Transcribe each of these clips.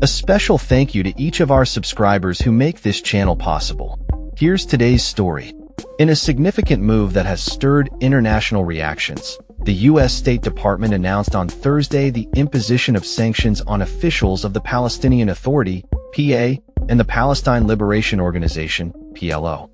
A special thank you to each of our subscribers who make this channel possible. Here's today's story. In a significant move that has stirred international reactions, the U.S. State Department announced on Thursday the imposition of sanctions on officials of the Palestinian Authority, PA, and the Palestine Liberation Organization, PLO.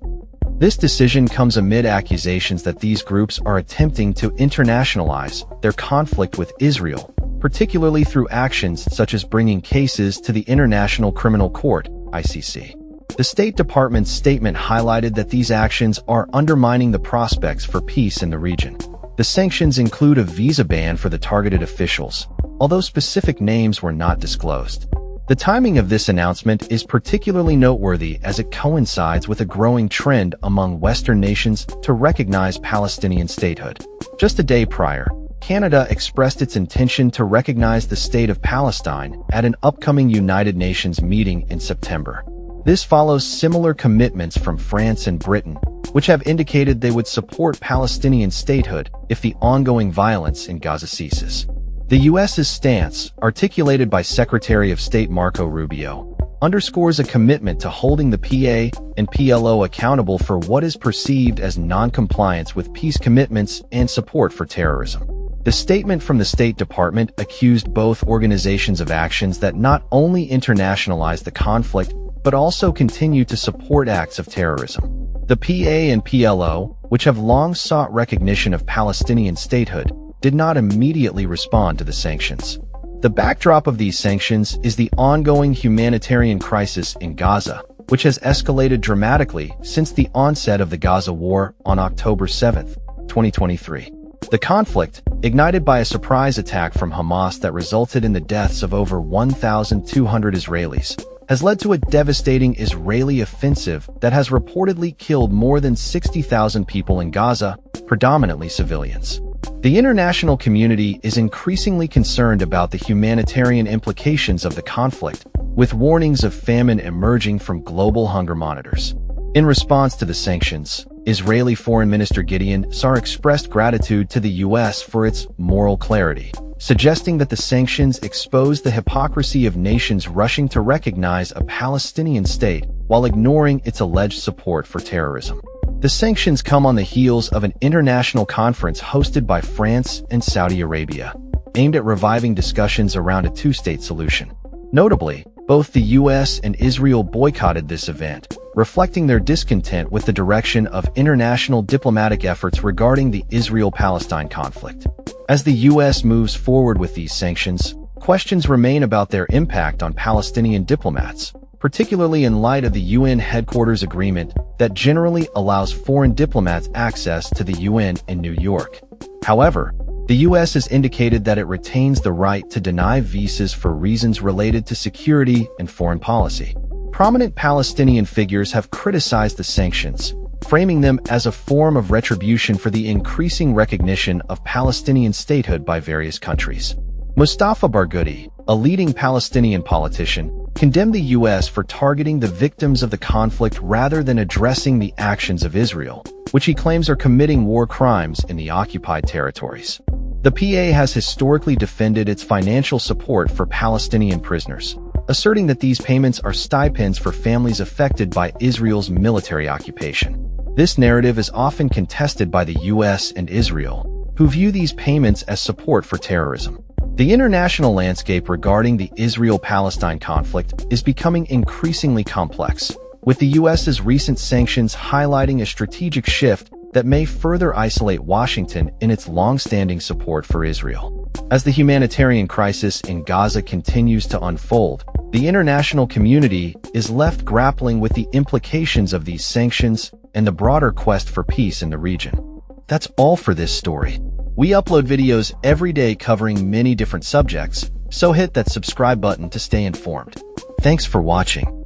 This decision comes amid accusations that these groups are attempting to internationalize their conflict with Israel, particularly through actions such as bringing cases to the International Criminal Court, ICC. The State Department's statement highlighted that these actions are undermining the prospects for peace in the region. The sanctions include a visa ban for the targeted officials, although specific names were not disclosed. The timing of this announcement is particularly noteworthy as it coincides with a growing trend among Western nations to recognize Palestinian statehood. Just a day prior, Canada expressed its intention to recognize the state of Palestine at an upcoming United Nations meeting in September. This follows similar commitments from France and Britain, which have indicated they would support Palestinian statehood if the ongoing violence in Gaza ceases. The U.S.'s stance, articulated by Secretary of State Marco Rubio, underscores a commitment to holding the PA and PLO accountable for what is perceived as non-compliance with peace commitments and support for terrorism. The statement from the State Department accused both organizations of actions that not only internationalize the conflict, but also continue to support acts of terrorism. The PA and PLO, which have long sought recognition of Palestinian statehood, did not immediately respond to the sanctions. The backdrop of these sanctions is the ongoing humanitarian crisis in Gaza, which has escalated dramatically since the onset of the Gaza war on October 7, 2023. The conflict, ignited by a surprise attack from Hamas that resulted in the deaths of over 1,200 Israelis, has led to a devastating Israeli offensive that has reportedly killed more than 60,000 people in Gaza, predominantly civilians. The international community is increasingly concerned about the humanitarian implications of the conflict, with warnings of famine emerging from global hunger monitors. In response to the sanctions, Israeli Foreign Minister Gideon Sa'ar expressed gratitude to the U.S. for its moral clarity, suggesting that the sanctions expose the hypocrisy of nations rushing to recognize a Palestinian state while ignoring its alleged support for terrorism. The sanctions come on the heels of an international conference hosted by France and Saudi Arabia, aimed at reviving discussions around a two-state solution. Notably, both the U.S. and Israel boycotted this event, reflecting their discontent with the direction of international diplomatic efforts regarding the Israel-Palestine conflict. As the U.S. moves forward with these sanctions, questions remain about their impact on Palestinian diplomats, particularly in light of the UN headquarters agreement that generally allows foreign diplomats access to the UN in New York. However, the U.S. has indicated that it retains the right to deny visas for reasons related to security and foreign policy. Prominent Palestinian figures have criticized the sanctions, framing them as a form of retribution for the increasing recognition of Palestinian statehood by various countries. Mustafa Barghouti, a leading Palestinian politician, condemned the U.S. for targeting the victims of the conflict rather than addressing the actions of Israel, which he claims are committing war crimes in the occupied territories. The PA has historically defended its financial support for Palestinian prisoners, asserting that these payments are stipends for families affected by Israel's military occupation. This narrative is often contested by the U.S. and Israel, who view these payments as support for terrorism. The international landscape regarding the Israel-Palestine conflict is becoming increasingly complex, with the U.S.'s recent sanctions highlighting a strategic shift that may further isolate Washington in its long-standing support for Israel. As the humanitarian crisis in Gaza continues to unfold, the international community is left grappling with the implications of these sanctions and the broader quest for peace in the region. That's all for this story. We upload videos every day covering many different subjects, so hit that subscribe button to stay informed. Thanks for watching.